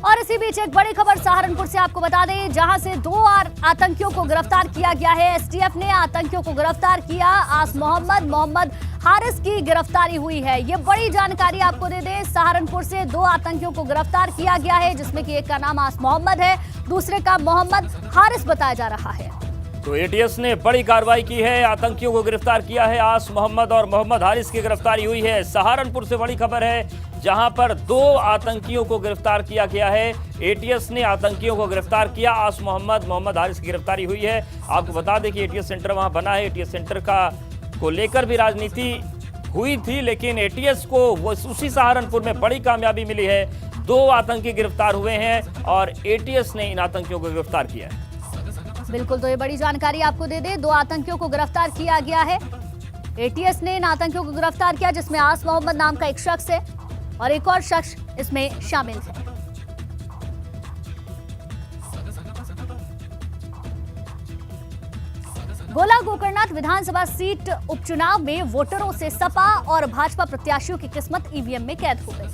और इसी बीच एक बड़ी खबर सहारनपुर से आपको बता दें, जहां से 2 आतंकियों को गिरफ्तार किया गया है। एसटीएफ ने आतंकियों को गिरफ्तार किया। आस मोहम्मद हारिस की गिरफ्तारी हुई है। ये बड़ी जानकारी आपको दे दें, सहारनपुर से 2 आतंकियों को गिरफ्तार किया गया है, जिसमें कि एक का नाम आस मोहम्मद है, दूसरे का मोहम्मद हारिस बताया जा रहा है। तो एटीएस ने बड़ी कार्रवाई की है, आतंकियों को गिरफ्तार किया है। आस मोहम्मद और मोहम्मद हारिस की गिरफ्तारी हुई है। सहारनपुर से बड़ी खबर है, जहां पर 2 आतंकियों को गिरफ्तार किया गया है। एटीएस ने आतंकियों को गिरफ्तार किया। आस मोहम्मद हारिस की गिरफ्तारी हुई है। आपको बता दें कि एटीएस सेंटर वहां बना है। एटीएस सेंटर को लेकर भी राजनीति हुई थी, लेकिन एटीएस को उसी सहारनपुर में बड़ी कामयाबी मिली है। 2 आतंकी गिरफ्तार हुए हैं और एटीएस ने इन आतंकियों को गिरफ्तार किया है। बिल्कुल, तो ये बड़ी जानकारी आपको दे दें, 2 आतंकियों को गिरफ्तार किया गया है। एटीएस ने इन आतंकियों को गिरफ्तार किया, जिसमें आस मोहम्मद नाम का एक शख्स है और एक और शख्स इसमें शामिल है। गोला गोकर्णनाथ विधानसभा सीट उपचुनाव में वोटरों से सपा और भाजपा प्रत्याशियों की किस्मत ईवीएम में कैद हो गई।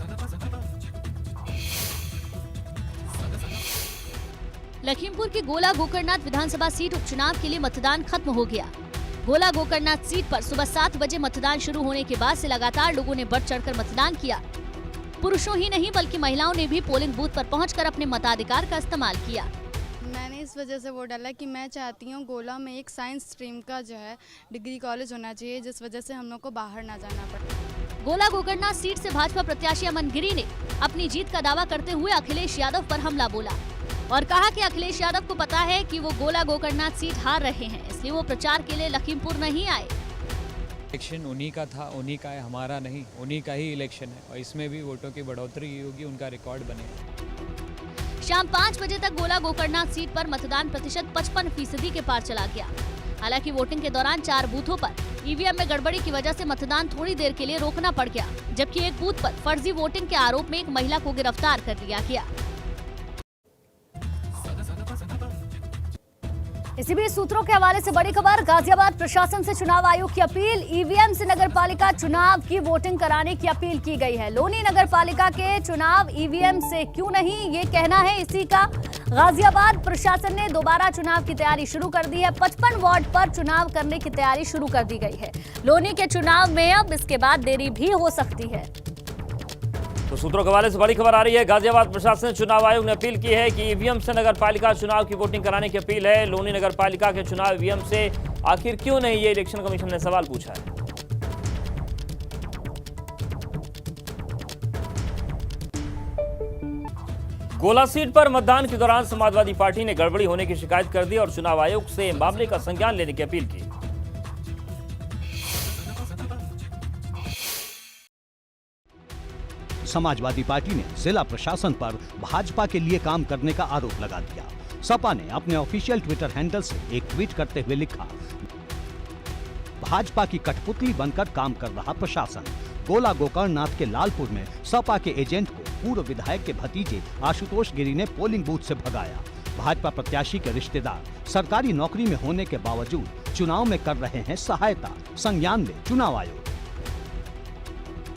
लखीमपुर की गोला गोकर्णनाथ विधानसभा सीट उपचुनाव के लिए मतदान खत्म हो गया। गोला गोकर्णनाथ सीट पर सुबह 7 बजे मतदान शुरू होने के बाद से लगातार लोगों ने बढ़ चढ़कर मतदान किया। पुरुषों ही नहीं बल्कि महिलाओं ने भी पोलिंग बूथ पर पहुंचकर अपने मताधिकार का इस्तेमाल किया। मैंने इस वजह से वोट डाला कि मैं चाहती हूँ गोला में एक साइंस स्ट्रीम का जो है डिग्री कॉलेज होना चाहिए, जिस वजह से हम लोग को बाहर ना जाना पड़े। गोला गोकर्णनाथ सीट से भाजपा प्रत्याशी अमन गिरी ने अपनी जीत का दावा करते हुए अखिलेश यादव पर हमला बोला और कहा कि अखिलेश यादव को पता है कि वो गोला गोकर्णनाथ सीट हार रहे हैं, इसलिए वो प्रचार के लिए लखीमपुर नहीं आए। इलेक्शन उन्हीं का था, उन्हीं का है, हमारा नहीं, उन्हीं का ही इलेक्शन है और इसमें भी वोटों की बढ़ोतरी होगी, उनका रिकॉर्ड बनेगा। शाम 5 बजे तक गोला गोकर्णनाथ सीट पर मतदान प्रतिशत 55% के पार चला गया। हालांकि वोटिंग के दौरान 4 बूथों पर ईवीएम में गड़बड़ी की वजह से मतदान थोड़ी देर के लिए रोकना पड़ गया, जबकि एक बूथ पर फर्जी वोटिंग के आरोप में एक महिला को गिरफ्तार कर लिया गया। इसी बीच सूत्रों के हवाले से बड़ी खबर, गाजियाबाद प्रशासन से चुनाव आयोग की अपील। ईवीएम से नगरपालिका चुनाव की वोटिंग कराने की अपील की गई है। लोनी नगरपालिका के चुनाव ईवीएम से क्यों नहीं, ये कहना है इसी का। गाजियाबाद प्रशासन ने दोबारा चुनाव की तैयारी शुरू कर दी है। 55 वार्ड पर चुनाव करने की तैयारी शुरू कर दी गई है। लोनी के चुनाव में अब इसके बाद देरी भी हो सकती है। तो सूत्रों के हवाले से बड़ी खबर आ रही है, गाजियाबाद प्रशासन चुनाव आयोग ने अपील की है कि ईवीएम से नगरपालिका चुनाव की वोटिंग कराने की अपील है। लोनी नगरपालिका के चुनाव ईवीएम से आखिर क्यों नहीं, ये इलेक्शन कमीशन ने सवाल पूछा है। गोला सीट पर मतदान के दौरान समाजवादी पार्टी ने गड़बड़ी होने की शिकायत कर दी और चुनाव आयोग से मामले का संज्ञान लेने की अपील की। समाजवादी पार्टी ने जिला प्रशासन पर भाजपा के लिए काम करने का आरोप लगा दिया। सपा ने अपने ऑफिशियल ट्विटर हैंडल से एक ट्वीट करते हुए लिखा, भाजपा की कठपुतली बनकर काम कर रहा प्रशासन। गोला गोकर्णनाथ के लालपुर में सपा के एजेंट को पूर्व विधायक के भतीजे आशुतोष गिरी ने पोलिंग बूथ से भगाया। भाजपा प्रत्याशी के रिश्तेदार सरकारी नौकरी में होने के बावजूद चुनाव में कर रहे हैं सहायता, संज्ञान ले चुनाव आयोग।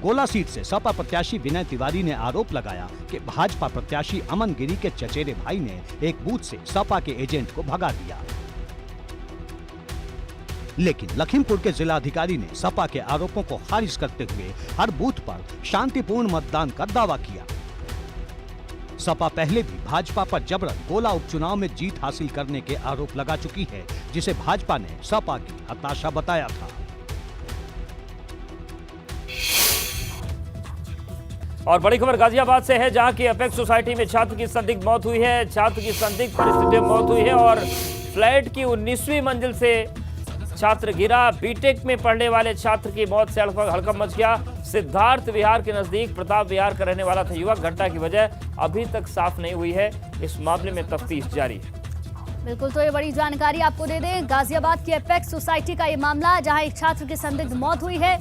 गोला सीट से सपा प्रत्याशी विनय तिवारी ने आरोप लगाया कि भाजपा प्रत्याशी अमन गिरी के चचेरे भाई ने एक बूथ से सपा के एजेंट को भगा दिया। लेकिन लखीमपुर के जिलाधिकारी ने सपा के आरोपों को खारिज करते हुए हर बूथ पर शांतिपूर्ण मतदान का दावा किया। सपा पहले भी भाजपा पर जबरन गोला उपचुनाव में जीत हासिल करने के आरोप लगा चुकी है, जिसे भाजपा ने सपा की हताशा बताया था। और बड़ी खबर गाजियाबाद से है, जहां की अपेक्स सोसाइटी में छात्र की संदिग्ध मौत हुई है। छात्र की संदिग्ध परिस्थितियों में मौत हुई है और फ्लैट की 19वीं मंजिल से छात्र गिरा। बीटेक में पढ़ने वाले छात्र की मौत से हड़कंप मच गया। सिद्धार्थ विहार के नजदीक प्रताप विहार का रहने वाला था युवक। घटना की वजह अभी तक साफ नहीं हुई है। इस मामले में तफ्तीश जारी है। बिल्कुल, तो ये बड़ी जानकारी आपको दे दें, गाजियाबाद की अपेक्स सोसाइटी का ये मामला, जहां एक छात्र की संदिग्ध मौत हुई है।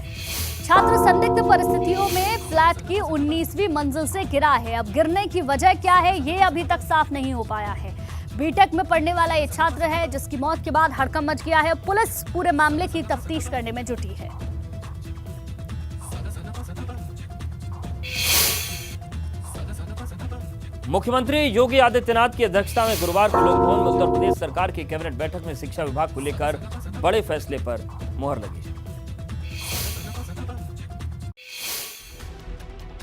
छात्र संदिग्ध परिस्थितियों में फ्लैट की 19वीं मंजिल से गिरा है। अब गिरने की वजह क्या है, ये अभी तक साफ नहीं हो पाया है। बीटेक में पढ़ने वाला ये छात्र है जिसकी मौत के बाद हड़कंप मच गया है। पुलिस पूरे मामले की तफ्तीश करने में जुटी है। मुख्यमंत्री योगी आदित्यनाथ की अध्यक्षता में गुरुवार को लोकभवन में उत्तर प्रदेश सरकार की कैबिनेट बैठक में शिक्षा विभाग को लेकर बड़े फैसले पर मुहर लगी।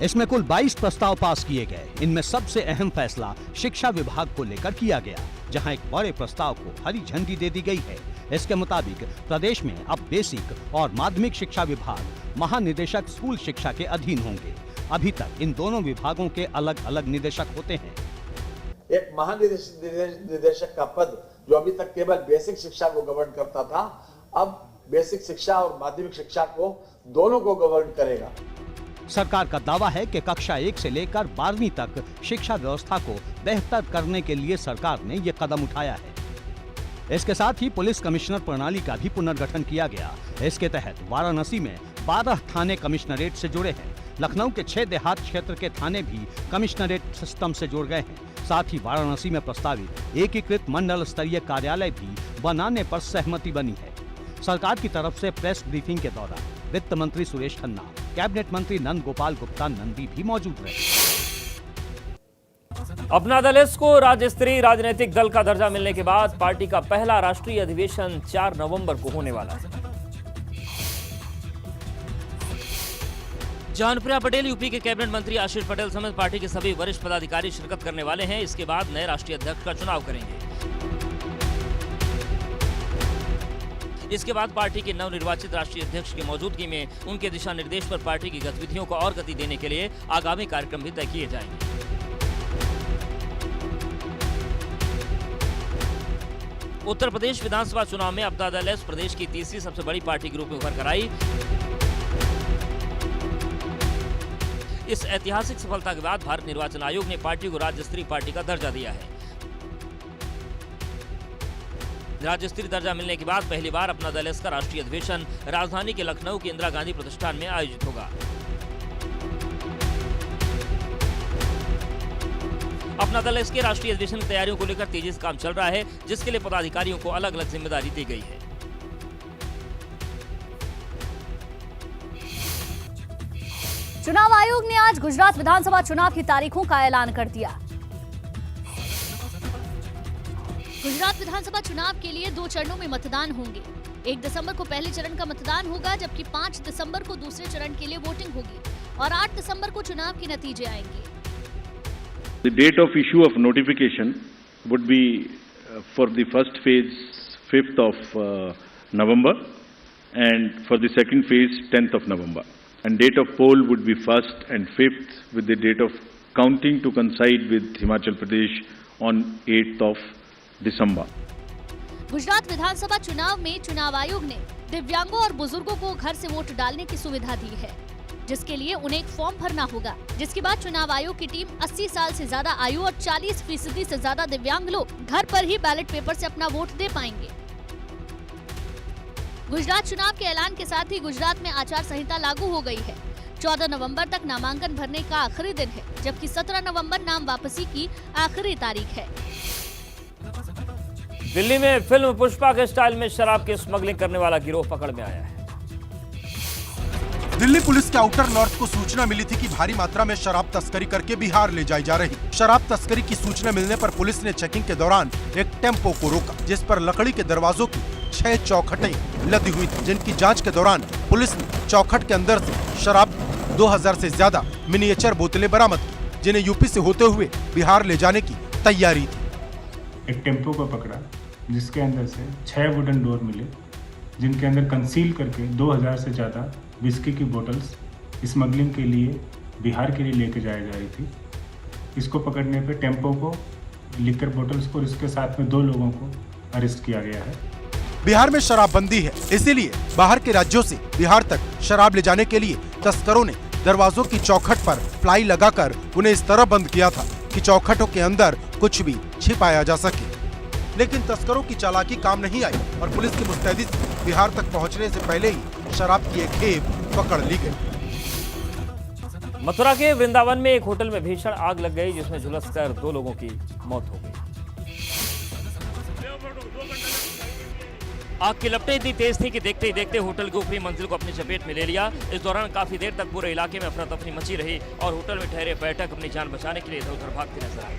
इसमें कुल 22 प्रस्ताव पास किए गए। इनमें सबसे अहम फैसला शिक्षा विभाग को लेकर किया गया, जहां एक बड़े प्रस्ताव को हरी झंडी दे दी गई है। इसके मुताबिक प्रदेश में अब बेसिक और माध्यमिक शिक्षा विभाग महानिदेशक स्कूल शिक्षा के अधीन होंगे। अभी तक इन दोनों विभागों के अलग अलग निदेशक होते हैं। एक महानिदेशक का पद जो अभी तक केवल बेसिक शिक्षा को गवर्न करता था, अब बेसिक शिक्षा और माध्यमिक शिक्षा को दोनों को गवर्न करेगा। सरकार का दावा है कि कक्षा 1 से लेकर 12वीं तक शिक्षा व्यवस्था को बेहतर करने के लिए सरकार ने ये कदम उठाया है। इसके साथ ही पुलिस कमिश्नर प्रणाली का भी पुनर्गठन किया गया। इसके तहत वाराणसी में 12 थाने कमिश्नरेट से जुड़े हैं। लखनऊ के 6 देहात क्षेत्र के थाने भी कमिश्नरेट सिस्टम से जुड़ गए हैं। साथ ही वाराणसी में प्रस्तावित एकीकृत मंडल स्तरीय कार्यालय भी बनाने पर सहमति बनी है। सरकार की तरफ से प्रेस ब्रीफिंग के दौरान वित्त मंत्री सुरेश खन्ना, कैबिनेट मंत्री नंद गोपाल गुप्ता नंदी भी मौजूद रहे। अपना दल एस को राज्य स्तरीय राजनीतिक दल का दर्जा मिलने के बाद पार्टी का पहला राष्ट्रीय अधिवेशन 4 नवंबर को होने वाला है। जहां अनुप्रिया पटेल, यूपी के कैबिनेट मंत्री आशीष पटेल समेत पार्टी के सभी वरिष्ठ पदाधिकारी शिरकत करने वाले हैं। इसके बाद नए राष्ट्रीय अध्यक्ष का चुनाव करेंगे। इसके बाद पार्टी के नवनिर्वाचित राष्ट्रीय अध्यक्ष की मौजूदगी में उनके दिशा निर्देश पर पार्टी की गतिविधियों को और गति देने के लिए आगामी कार्यक्रम भी तय किए जाएंगे। उत्तर प्रदेश विधानसभा चुनाव में अपना दल एस प्रदेश की तीसरी सबसे बड़ी पार्टी के रूप में उभर कर आई। इस ऐतिहासिक सफलता के बाद भारत निर्वाचन आयोग ने पार्टी को राज्य स्तरीय पार्टी का दर्जा दिया है। राज्य स्तरीय दर्जा मिलने के बाद पहली बार अपना दल एस का राष्ट्रीय अधिवेशन राजधानी के लखनऊ के इंदिरा गांधी प्रतिष्ठान में आयोजित होगा। अपना दल एस के राष्ट्रीय अधिवेशन की तैयारियों को लेकर तेजी से काम चल रहा है, जिसके लिए पदाधिकारियों को अलग अलग जिम्मेदारी दी गई है। चुनाव आयोग ने आज गुजरात विधानसभा चुनाव की तारीखों का ऐलान कर दिया। गुजरात विधानसभा चुनाव के लिए 2 चरणों में मतदान होंगे। 1 दिसंबर को पहले चरण का मतदान होगा, जबकि 5 दिसंबर को दूसरे चरण के लिए वोटिंग होगी और 8 दिसंबर को चुनाव के नतीजे आएंगे। The date of issue of notification would be for the first phase 5th of November and for the second phase 10th of November. And date of poll would be 1st and 5th with the date of counting to coincide with Himachal Pradesh on 8th of December. Gujarat विधानसभा चुनाव में चुनाव आयोग ने दिव्यांगों और बुजुर्गों को घर से वोट डालने की सुविधा दी है, जिसके लिए उन्हें एक फॉर्म भरना होगा, जिसके बाद चुनाव आयोग की टीम 80 साल से ज्यादा आयु और 40% से ज्यादा दिव्यांग लोग घर पर ही बैलेट पेपर से अपना वोट दे पाएंगे। गुजरात चुनाव के ऐलान के साथ ही गुजरात में आचार संहिता लागू हो गई है। 14 नवंबर तक नामांकन भरने का आखिरी दिन है, जबकि 17 नवंबर नाम वापसी की आखिरी तारीख है। दिल्ली में फिल्म पुष्पा के स्टाइल में शराब की स्मगलिंग करने वाला गिरोह पकड़ में आया है। दिल्ली पुलिस के आउटर नॉर्थ को सूचना मिली थी कि भारी मात्रा में शराब तस्करी करके बिहार ले जाई जा रही। शराब तस्करी की सूचना मिलने पर पुलिस ने चेकिंग के दौरान एक टेम्पो को रोका, जिस पर लकड़ी के दरवाजों की 6 चौखटें लदी हुई थी, जिनकी जांच के दौरान पुलिस ने चौखट के अंदर से शराब 2000 से ज्यादा मिनिएचर बोतलें बरामद की, जिन्हें यूपी से होते हुए बिहार ले जाने की तैयारी थी। एक टेम्पो को पकड़ा, जिसके अंदर से 6 वुडन डोर मिले, जिनके अंदर कंसील करके 2000 से ज़्यादा विस्की की बोतल्स स्मगलिंग के लिए बिहार के लिए लेके जाई जा रही थी। इसको पकड़ने पे टेम्पो को, लिकर बोतल्स को और इसके साथ में 2 लोगों को अरेस्ट किया गया है। बिहार में शराबबंदी है, इसीलिए बाहर के राज्यों से बिहार तक शराब ले जाने के लिए तस्करों ने दरवाजों की चौखट पर प्लाई लगाकर उन्हें इस तरह बंद किया था कि चौखटों के अंदर कुछ भी छिपाया जा सके। लेकिन तस्करों की चालाकी काम नहीं आई और पुलिस की मुस्तैदी से बिहार तक पहुंचने से पहले ही शराब की एक खेप पकड़ ली गई। मथुरा के वृंदावन में एक होटल में भीषण आग लग गई, जिसमें झुलसकर 2 लोगों की मौत हो गई। आग की लपटें इतनी तेज थी कि देखते ही देखते होटल की ऊपरी मंजिल को अपनी चपेट में ले लिया। इस दौरान काफी देर तक पूरे इलाके में अफरा तफरी मची रही और होटल में ठहरे पर्यटक अपनी जान बचाने के लिए इधर उधर भागते नजर आए।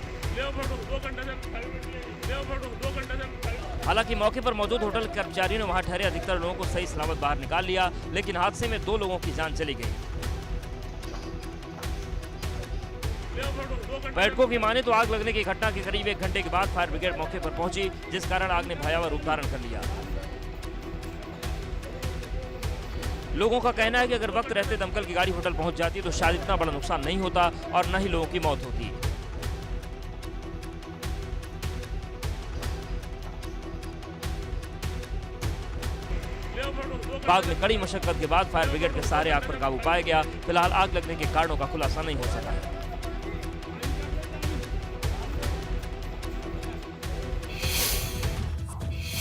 हालांकि मौके पर मौजूद होटल कर्मचारियों ने वहां ठहरे अधिकतर लोगों को सही सलामत बाहर निकाल लिया, लेकिन हादसे में 2 लोगों की जान चली गई। पर्यटकों की माने तो आग लगने की घटना के करीब 1 घंटे के बाद फायर ब्रिगेड मौके पर पहुंची, जिस कारण आग ने भयावह रूप धारण कर लिया। लोगों का कहना है कि अगर वक्त रहते दमकल की गाड़ी होटल पहुंच जाती तो शायद इतना बड़ा नुकसान नहीं होता और न ही लोगों की मौत होती। बाद में कड़ी मशक्कत के बाद फायर ब्रिगेड के सहारे आग पर काबू पाया गया। फिलहाल आग लगने के कारणों का खुलासा नहीं हो सका है।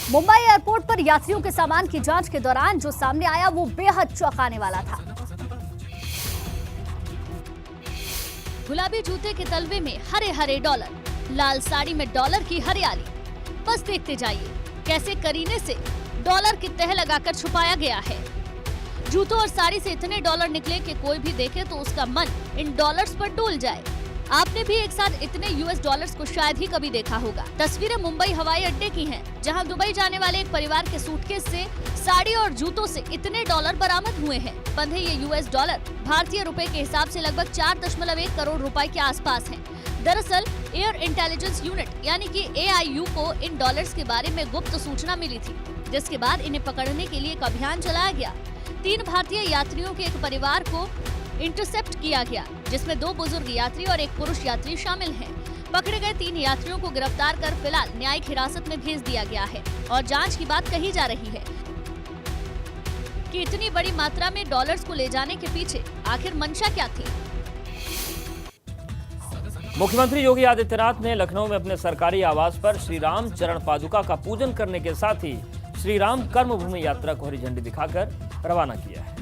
मुंबई एयरपोर्ट पर यात्रियों के सामान की जांच के दौरान जो सामने आया वो बेहद चौंकाने वाला था। गुलाबी जूते के तलवे में हरे हरे डॉलर, लाल साड़ी में डॉलर की हरियाली। बस देखते जाइए कैसे करीने से डॉलर की तह लगाकर छुपाया गया है। जूतों और साड़ी से इतने डॉलर निकले कि कोई भी देखे तो उसका मन इन डॉलर्स पर डोल जाए। आपने भी एक साथ इतने यूएस डॉलर्स को शायद ही कभी देखा होगा। तस्वीरें मुंबई हवाई अड्डे की हैं, जहां दुबई जाने वाले एक परिवार के सूटकेस से साड़ी और जूतों से इतने डॉलर बरामद हुए हैं। बंधे ये यूएस डॉलर भारतीय रुपए के हिसाब से लगभग 4.1 करोड़ रुपए के आसपास हैं। दरअसल एयर इंटेलिजेंस यूनिट यानी कि AIU को इन डॉलर्स के बारे में गुप्त सूचना मिली थी, जिसके बाद इन्हें पकड़ने के लिए एक अभियान चलाया गया। 3 भारतीय यात्रियों के एक परिवार को इंटरसेप्ट किया गया, जिसमें 2 बुजुर्ग यात्री और 1 पुरुष यात्री शामिल हैं। पकड़े गए 3 यात्रियों को गिरफ्तार कर फिलहाल न्यायिक हिरासत में भेज दिया गया है और जांच की बात कही जा रही है कि इतनी बड़ी मात्रा में डॉलर्स को ले जाने के पीछे आखिर मंशा क्या थी। मुख्यमंत्री योगी आदित्यनाथ ने लखनऊ में अपने सरकारी आवास पर श्री राम चरण पादुका का पूजन करने के साथ ही श्री राम कर्मभूमि यात्रा को हरी झंडी दिखाकर रवाना किया है।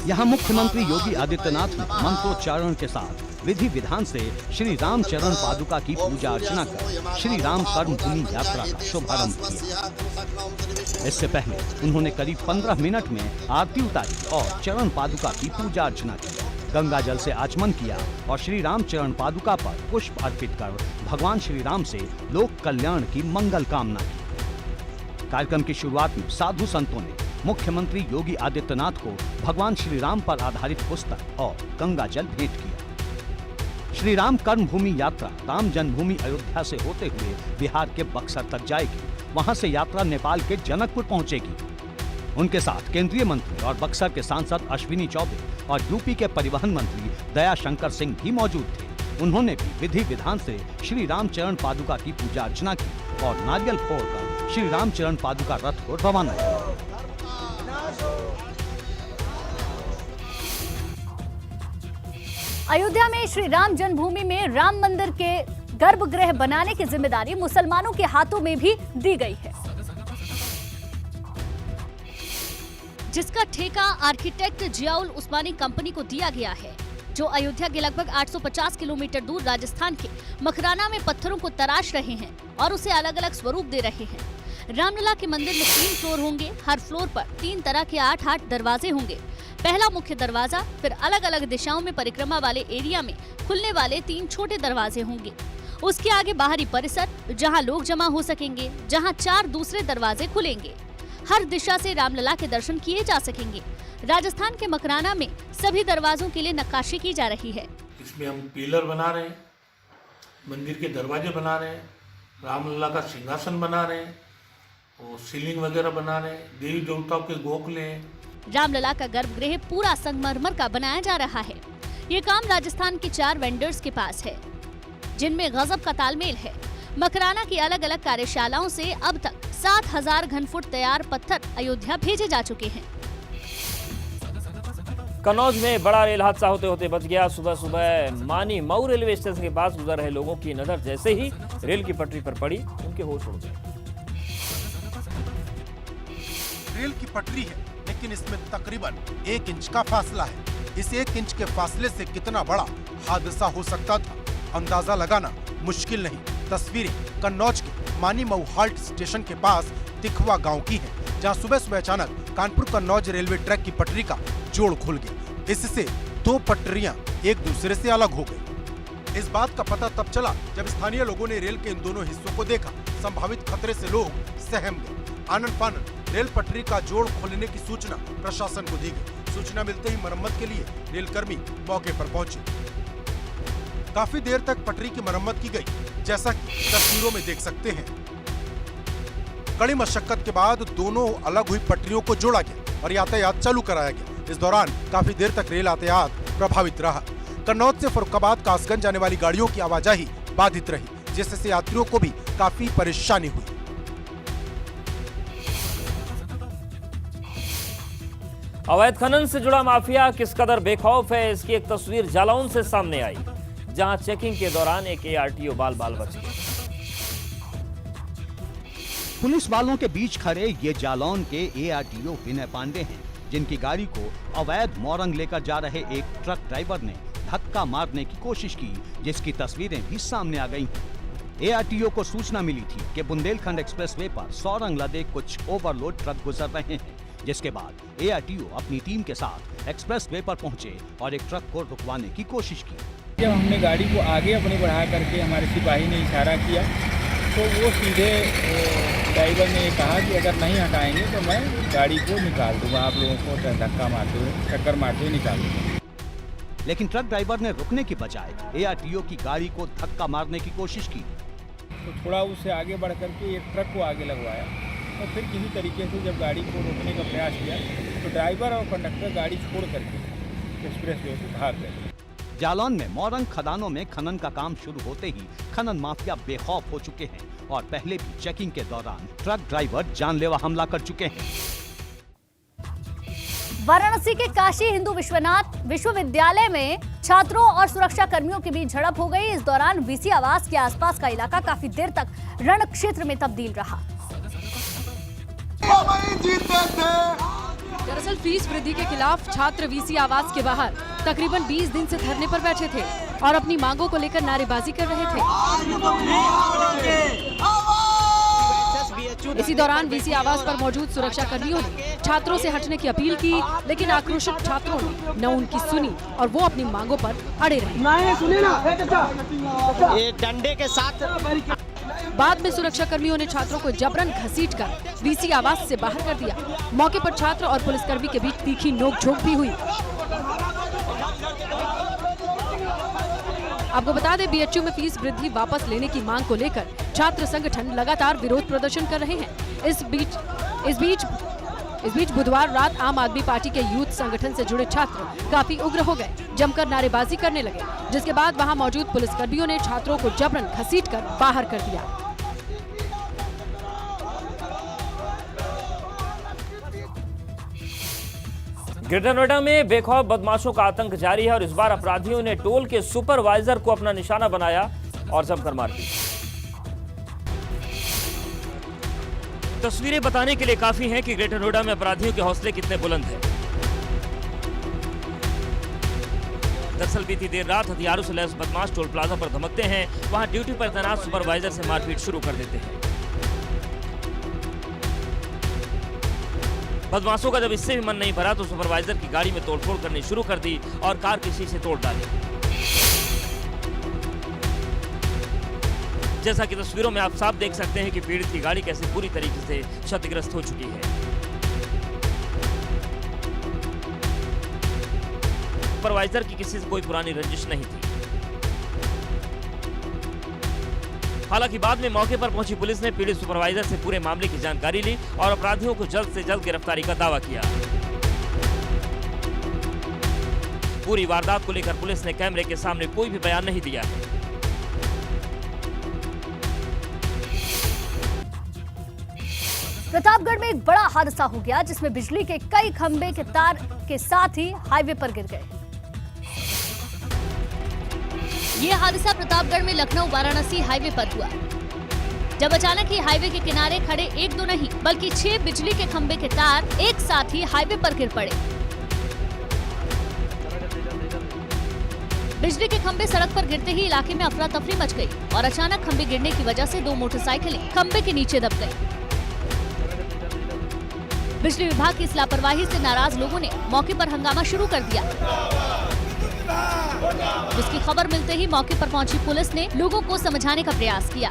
यहाँ मुख्यमंत्री योगी आदित्यनाथ ने मंत्रोच्चारण के साथ विधि विधान से श्री राम चरण पादुका की पूजा अर्चना कर श्री राम कर्मभूमि यात्रा का शुभारंभ किया। इससे पहले उन्होंने करीब 15 मिनट में आरती उतारी और चरण पादुका की पूजा अर्चना की, गंगा जल से आचमन किया और श्री राम चरण पादुका पर पुष्प अर्पित कर भगवान श्री राम से लोक कल्याण की मंगल कामना की। कार्यक्रम की शुरुआत में साधु संतों ने मुख्यमंत्री योगी आदित्यनाथ को भगवान श्री राम पर आधारित पुस्तक और गंगा जल भेंट किया। श्री राम कर्मभूमि यात्रा राम जन्मभूमि अयोध्या से होते हुए बिहार के बक्सर तक जाएगी। वहां से यात्रा नेपाल के जनकपुर पहुंचेगी। उनके साथ केंद्रीय मंत्री और बक्सर के सांसद अश्विनी चौबे और यूपी के परिवहन मंत्री दयाशंकर सिंह भी मौजूद थे। उन्होंने भी विधि विधान से श्री राम चरण पादुका की पूजा अर्चना की और नारियल फोड़कर श्री राम चरण पादुका रथ को रवाना किया। अयोध्या में श्री राम जन्मभूमि में राम मंदिर के गर्भगृह बनाने की जिम्मेदारी मुसलमानों के हाथों में भी दी गई है, जिसका ठेका आर्किटेक्ट जियाउल उस्मानी कंपनी को दिया गया है, जो अयोध्या के लगभग 850 किलोमीटर दूर राजस्थान के मकराना में पत्थरों को तराश रहे हैं और उसे अलग अलग स्वरूप दे रहे हैं। रामलला के मंदिर में 3 फ्लोर होंगे। हर फ्लोर पर 3 तरह के 8 दरवाजे होंगे। पहला मुख्य दरवाजा, फिर अलग अलग दिशाओं में परिक्रमा वाले एरिया में खुलने वाले 3 छोटे दरवाजे होंगे। उसके आगे बाहरी परिसर, जहां लोग जमा हो सकेंगे, जहां 4 दूसरे दरवाजे खुलेंगे। हर दिशा से रामलला के दर्शन किए जा सकेंगे। राजस्थान के मकराना में सभी दरवाजों के लिए नक्काशी की जा रही है। इसमें हम पिलर बना रहे हैं, मंदिर के दरवाजे बना रहे हैं, रामलला का सिंहासन बना रहे हैं और सीलिंग वगैरह बना रहे हैं, देवी देवताओं के गोखले हैं। रामलला का गर्भगृह पूरा संगमरमर का बनाया जा रहा है। ये काम राजस्थान के 4 वेंडर्स के पास है, जिनमें गजब का तालमेल है। मकराना की अलग अलग कार्यशालाओं से अब तक 7000 घन फुट तैयार पत्थर अयोध्या भेजे जा चुके हैं। कन्नौज में बड़ा रेल हादसा होते होते बच गया। सुबह सुबह मानी मऊ रेलवे स्टेशन के पास गुजर रहे लोगों की नजर जैसे ही रेल की पटरी पर पड़ी, उनके होश उड़ गए। रेल की पटरी है, लेकिन इसमें तकरीबन 1 इंच का फासला है। इस 1 इंच के फासले से कितना बड़ा हादसा हो सकता था, अंदाजा लगाना मुश्किल नहीं। तस्वीरें कन्नौज के मानी मऊ हाल्ट स्टेशन के पास तिखवा गांव की है, जहां सुबह सुबह अचानक कानपुर कन्नौज रेलवे ट्रैक की पटरी का जोड़ खुल गया। इससे दो पटरियां एक दूसरे से अलग हो गई। इस बात का पता तब चला जब स्थानीय लोगों ने रेल के इन दोनों हिस्सों को देखा। संभावित खतरे से लोग सहम गए। आनन फानन रेल पटरी का जोड़ खोलने की सूचना प्रशासन को दी गई। सूचना मिलते ही मरम्मत के लिए रेलकर्मी मौके पर पहुंचे। काफी देर तक पटरी की मरम्मत की गई, जैसा कि तस्वीरों में देख सकते हैं। कड़ी मशक्कत के बाद दोनों अलग हुई पटरियों को जोड़ा गया और यातायात चालू कराया गया। इस दौरान काफी देर तक रेल यातायात प्रभावित रहा। कन्नौज से फर्रुखाबाद कासगंज जाने वाली गाड़ियों की आवाजाही बाधित रही, जिससे यात्रियों को भी काफी परेशानी हुई। अवैध खनन से जुड़ा माफिया किस कदर बेखौफ है, इसकी एक तस्वीर जालौन से सामने आई, जहां चेकिंग के दौरान एक ARTO बाल बच गया। पुलिस वालों के बीच खड़े ये जालौन के ARTO विनय पांडे हैं, जिनकी गाड़ी को अवैध मोरंग लेकर जा रहे एक ट्रक ड्राइवर ने धक्का मारने की कोशिश की, जिसकी तस्वीरें भी सामने आ गई। ARTO को सूचना मिली थी कि बुंदेलखंड एक्सप्रेसवे पर सोरंग लदे कुछ ओवरलोड ट्रक गुजर रहे हैं, जिसके बाद ARTO अपनी टीम के साथ एक्सप्रेसवे पर पहुंचे और एक ट्रक को रुकवाने की कोशिश की। जब हमने गाड़ी को आगे अपनी बढ़ा करके हमारे सिपाही ने इशारा किया, तो वो सीधे ड्राइवर ने कहा कि अगर नहीं हटाएंगे तो मैं गाड़ी को निकाल दूंगा, आप लोगों को धक्का मारते हुए, टक्कर मारते हुए निकाल दूंगा। लेकिन ट्रक ड्राइवर ने रुकने की बजाय ARTO की गाड़ी को धक्का मारने की कोशिश की। तो थोड़ा उससे आगे बढ़ करके एक ट्रक को आगे लगवाया और फिर किसी तरीके से जब गाड़ी को रोकने का प्रयास किया तो ड्राइवर और कंडक्टर गाड़ी छोड़ करके एक्सप्रेसवे से भाग गए। जालौन में मोरंग खदानों में खनन का काम शुरू होते ही खनन माफिया बेखौफ हो चुके हैं और पहले भी चेकिंग के दौरान ट्रक ड्राइवर जानलेवा हमला कर चुके हैं। वाराणसी के काशी हिंदू विश्वविद्यालय में छात्रों और सुरक्षा कर्मियों के बीच झड़प हो गई। इस दौरान VC आवास के आसपास का इलाका काफी देर तक रण क्षेत्र में तब्दील रहा। दरअसल फीस वृद्धि के खिलाफ छात्र VC आवास के बाहर तकरीबन 20 दिन से धरने पर बैठे थे और अपनी मांगों को लेकर नारेबाजी कर रहे थे। इसी दौरान VC आवास पर मौजूद सुरक्षा कर्मियों ने छात्रों से हटने की अपील की, लेकिन आक्रोशित छात्रों ने न उनकी सुनी और वो अपनी मांगों पर अड़े रहे। डंडे के साथ बाद में सुरक्षा कर्मियों ने छात्रों को जबरन घसीटकर VC आवास से बाहर कर दिया। मौके पर छात्र और पुलिसकर्मी के बीच तीखी नोकझोंक भी हुई। आपको बता दें, BHU में फीस वृद्धि वापस लेने की मांग को लेकर छात्र संगठन लगातार विरोध प्रदर्शन कर रहे हैं। इस बीच बुधवार रात आम आदमी पार्टी के यूथ संगठन से जुड़े छात्र काफी उग्र हो गए, जमकर नारेबाजी करने लगे, जिसके बाद वहां मौजूद पुलिसकर्मियों ने छात्रों को जबरन घसीटकर बाहर कर दिया। ग्रेटर नोएडा में बेखौफ बदमाशों का आतंक जारी है और इस बार अपराधियों ने टोल के सुपरवाइजर को अपना निशाना बनाया और जमकर मारपीट। तस्वीरें बताने के लिए काफी हैं कि ग्रेटर नोएडा में अपराधियों के हौसले कितने बुलंद हैं। दरअसल बीती देर रात हथियारों से लैस बदमाश टोल प्लाजा पर धमकते हैं, वहां ड्यूटी पर तैनात सुपरवाइजर से मारपीट शुरू कर देते हैं। बदमाशों का जब इससे भी मन नहीं भरा तो सुपरवाइजर की गाड़ी में तोड़फोड़ करनी शुरू कर दी और कार के शीशे तोड़ डाले। जैसा कि तस्वीरों में आप साफ देख सकते हैं कि पीड़ित की गाड़ी कैसे पूरी तरीके से क्षतिग्रस्त हो चुकी है। सुपरवाइजर की किसी से कोई पुरानी रंजिश नहीं थी। हालांकि बाद में मौके पर पहुंची पुलिस ने पीड़ित सुपरवाइजर से पूरे मामले की जानकारी ली और अपराधियों को जल्द से जल्द गिरफ्तारी का दावा किया। पूरी वारदात को लेकर पुलिस ने कैमरे के सामने कोई भी बयान नहीं दिया है। प्रतापगढ़ में एक बड़ा हादसा हो गया, जिसमें बिजली के कई खंभे के तार के साथ ही हाईवे पर गिर गए। ये हादसा प्रतापगढ़ में लखनऊ वाराणसी हाईवे पर हुआ, जब अचानक ही हाईवे के किनारे खड़े एक दो नहीं बल्कि 6 बिजली के खंभे के तार एक साथ ही हाईवे पर गिर पड़े। बिजली के खंभे सड़क पर गिरते ही इलाके में अफरा तफरी मच गई और अचानक खंभे गिरने की वजह से 2 मोटरसाइकिलें खंभे के नीचे दब गईं। बिजली विभाग की इस लापरवाही से नाराज लोगों ने मौके पर हंगामा शुरू कर दिया, जिसकी खबर मिलते ही मौके पर पहुंची पुलिस ने लोगों को समझाने का प्रयास किया।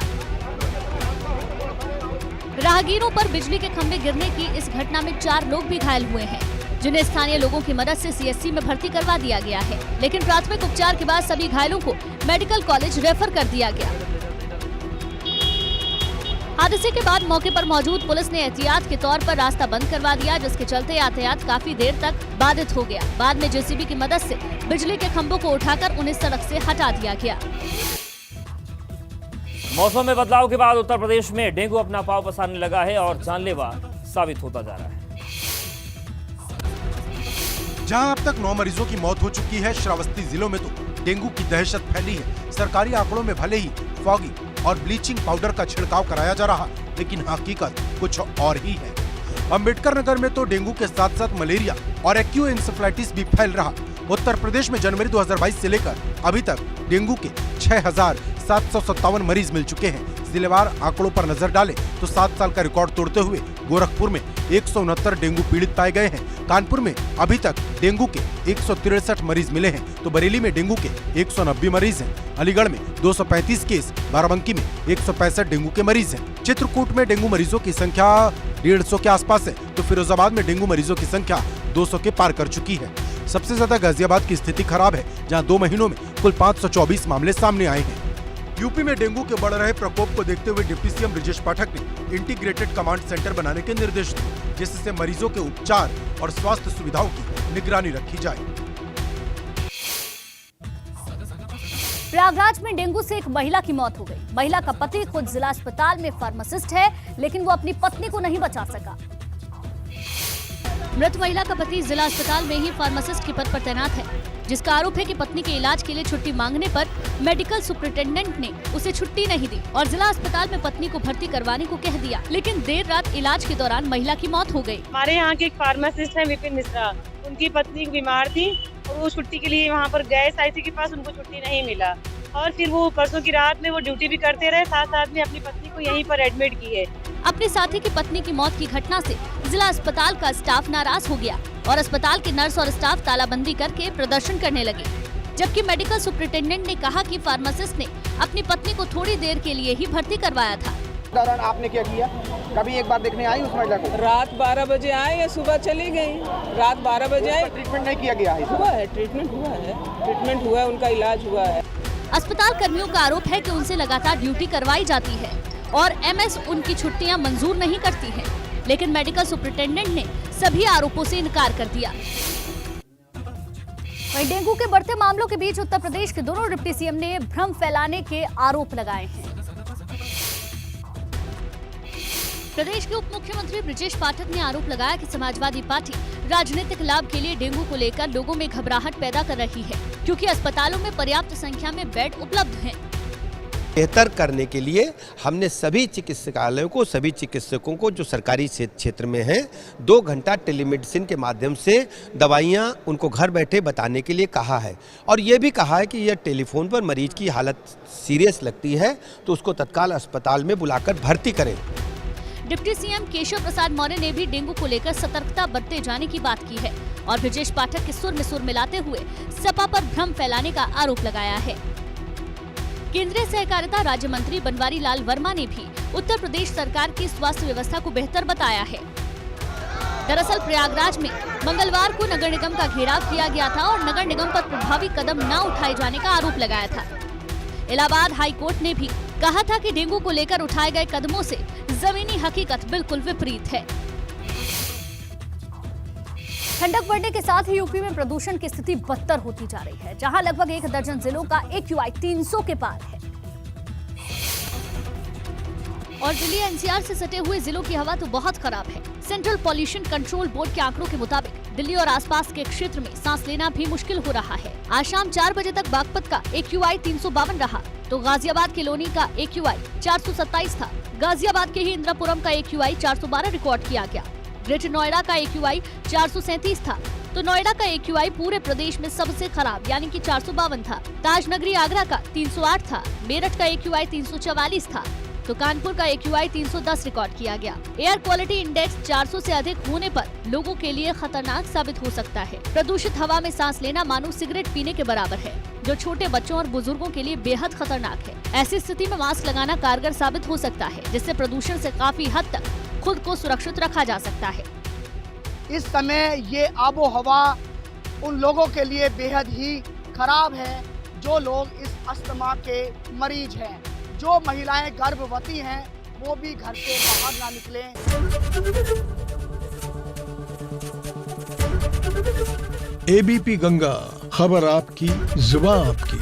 राहगीरों पर बिजली के खंभे गिरने की इस घटना में 4 लोग भी घायल हुए हैं, जिन्हें स्थानीय लोगों की मदद से सीएचसी में भर्ती करवा दिया गया है, लेकिन प्राथमिक उपचार के बाद सभी घायलों को मेडिकल कॉलेज रेफर कर दिया गया। हादसे के बाद मौके पर मौजूद पुलिस ने एहतियात के तौर पर रास्ता बंद करवा दिया, जिसके चलते यातायात काफी देर तक बाधित हो गया। बाद में जेसीबी की मदद से बिजली के खंभों को उठाकर उन्हें सड़क से हटा दिया गया। मौसम में बदलाव के बाद उत्तर प्रदेश में डेंगू अपना पांव पसारने लगा है और जानलेवा साबित होता जा रहा है। जहां अब तक 9 मरीजों की मौत हो चुकी है, श्रावस्ती जिलों में तो डेंगू की दहशत फैली है। सरकारी आंकड़ों में भले ही फॉगी और ब्लीचिंग पाउडर का छिड़काव कराया जा रहा, लेकिन हकीकत कुछ और ही है। अंबेडकर नगर में तो डेंगू के साथ साथ मलेरिया और एक्यू इंसेफ्लाइटिस भी फैल रहा। उत्तर प्रदेश में जनवरी 2022 से लेकर अभी तक डेंगू के 6,757 मरीज मिल चुके हैं। जिलेवार आंकड़ों पर नजर डालें तो 7 साल का रिकॉर्ड तोड़ते हुए गोरखपुर में 169 डेंगू पीड़ित पाए गए हैं। कानपुर में अभी तक डेंगू के 163 मरीज मिले हैं, तो बरेली में डेंगू के 190 मरीज हैं। अलीगढ़ में 235 केस, बाराबंकी में 165 डेंगू के मरीज हैं। चित्रकूट में डेंगू मरीजों की संख्या 150 के आसपास है, तो फिरोजाबाद में डेंगू मरीजों की संख्या 200 के पार कर चुकी है। सबसे ज्यादा गाजियाबाद की स्थिति खराब है, जहां 2 महीनों में कुल 524 मामले सामने आए हैं। यूपी में डेंगू के बढ़ रहे प्रकोप को देखते हुए डिप्टी सीएम ब्रिजेश पाठक ने इंटीग्रेटेड कमांड सेंटर बनाने के निर्देश दिए, जिससे मरीजों के उपचार और स्वास्थ्य सुविधाओं की निगरानी रखी जाए। प्रयागराज में डेंगू से एक महिला की मौत हो गई। महिला का पति खुद जिला अस्पताल में फार्मासिस्ट है, लेकिन वो अपनी पत्नी को नहीं बचा सका। मृत महिला का पति जिला अस्पताल में ही फार्मासिस्ट के पद पर तैनात है, जिसका आरोप है कि पत्नी के इलाज के लिए छुट्टी मांगने पर मेडिकल सुपरिटेंडेंट ने उसे छुट्टी नहीं दी और जिला अस्पताल में पत्नी को भर्ती करवाने को कह दिया, लेकिन देर रात इलाज के दौरान महिला की मौत हो गई। हमारे यहाँ के एक फार्मासिस्ट हैं विपिन मिश्रा, उनकी पत्नी बीमार थी और वो छुट्टी के लिए वहाँ पर गए साइसी के पास, उनको छुट्टी नहीं मिला और फिर वो परसों की रात में वो ड्यूटी भी करते रहे, साथ साथ में अपनी पत्नी को यहीं पर एडमिट की है। अपने साथी की पत्नी की मौत की घटना से जिला अस्पताल का स्टाफ नाराज हो गया और अस्पताल के नर्स और स्टाफ तालाबंदी करके प्रदर्शन करने लगे, जबकि मेडिकल सुपरिटेंडेंट ने कहा कि फार्मासिस्ट ने अपनी पत्नी को थोड़ी देर के लिए ही भर्ती करवाया था। दौरान आपने क्या किया? कभी एक बार देखने आई उस महिला को? रात 12 बजे आए या सुबह चली गई? रात 12 बजे आए। ट्रीटमेंट नहीं किया गया है? हुआ है, ट्रीटमेंट हुआ है, उनका इलाज हुआ है। अस्पताल कर्मियों का आरोप है कि उनसे लगातार ड्यूटी करवाई जाती है और एमएस उनकी छुट्टियां मंजूर नहीं करती है, लेकिन मेडिकल सुपरिटेंडेंट ने सभी आरोपों से इनकार कर दिया। वहीं डेंगू के बढ़ते मामलों के बीच उत्तर प्रदेश के दोनों डिप्टी सीएम ने भ्रम फैलाने के आरोप लगाए हैं। प्रदेश के उप मुख्यमंत्री ब्रिजेश पाठक ने आरोप लगाया कि समाजवादी पार्टी राजनीतिक लाभ के लिए डेंगू को लेकर लोगों में घबराहट पैदा कर रही है, क्योंकि अस्पतालों में पर्याप्त संख्या में बेड उपलब्ध हैं। बेहतर करने के लिए हमने सभी चिकित्सालयों को, सभी चिकित्सकों को जो सरकारी क्षेत्र में हैं, 2 घंटा टेलीमेडिसिन के माध्यम से दवाइयां उनको घर बैठे बताने के लिए कहा है और ये भी कहा है कि यह टेलीफोन पर मरीज की हालत सीरियस लगती है तो उसको तत्काल अस्पताल में बुलाकर भर्ती करें। डिप्टी सीएम केशव प्रसाद मौर्य ने भी डेंगू को लेकर सतर्कता बरते जाने की बात की है और ब्रिजेश पाठक के सुर में सुर मिलाते हुए सपा पर भ्रम फैलाने का आरोप लगाया है। केंद्रीय सहकारिता राज्य मंत्री बनवारी लाल वर्मा ने भी उत्तर प्रदेश सरकार की स्वास्थ्य व्यवस्था को बेहतर बताया है। दरअसल प्रयागराज में मंगलवार को नगर निगम का घेराव किया गया था और नगर निगम पर प्रभावी कदम न उठाए जाने का आरोप लगाया था। इलाहाबाद हाई कोर्ट ने भी कहा था कि डेंगू को लेकर उठाए गए कदमों से जमीनी हकीकत बिल्कुल विपरीत है। ठंडक बढ़ने के साथ ही यूपी में प्रदूषण की स्थिति बदतर होती जा रही है, जहां लगभग 1 दर्जन जिलों का AQI 300 के पार है और दिल्ली एनसीआर से सटे हुए जिलों की हवा तो बहुत खराब है। सेंट्रल पॉल्यूशन कंट्रोल बोर्ड के आंकड़ों के मुताबिक दिल्ली और आसपास के क्षेत्र में सांस लेना भी मुश्किल हो रहा है। आज शाम 4 बजे तक बागपत का AQI 352 रहा तो गाजियाबाद के लोनी का AQI 427 था। गाजियाबाद के ही इंद्रापुरम का AQI 412 रिकॉर्ड किया गया। ग्रेटर नोएडा का AQI 437 था तो नोएडा का AQI पूरे प्रदेश में सबसे खराब यानी कि 452 था। ताजनगरी आगरा का 308 था। मेरठ का AQI 344 था, तो कानपुर का AQI 310 रिकॉर्ड किया गया। एयर क्वालिटी इंडेक्स 400 से अधिक होने पर लोगों के लिए खतरनाक साबित हो सकता है। प्रदूषित हवा में सांस लेना मानो सिगरेट पीने के बराबर है, जो छोटे बच्चों और बुजुर्गों के लिए बेहद खतरनाक है। ऐसी स्थिति में मास्क लगाना कारगर साबित हो सकता है, जिससे प्रदूषण से काफी हद तक खुद को सुरक्षित रखा जा सकता है। इस समय ये आबो हवा उन लोगों के लिए बेहद ही खराब है जो लोग इस अस्थमा के मरीज हैं। जो महिलाएं गर्भवती हैं वो भी घर से बाहर ना निकलें। ABP गंगा, खबर आपकी, जुबान आपकी।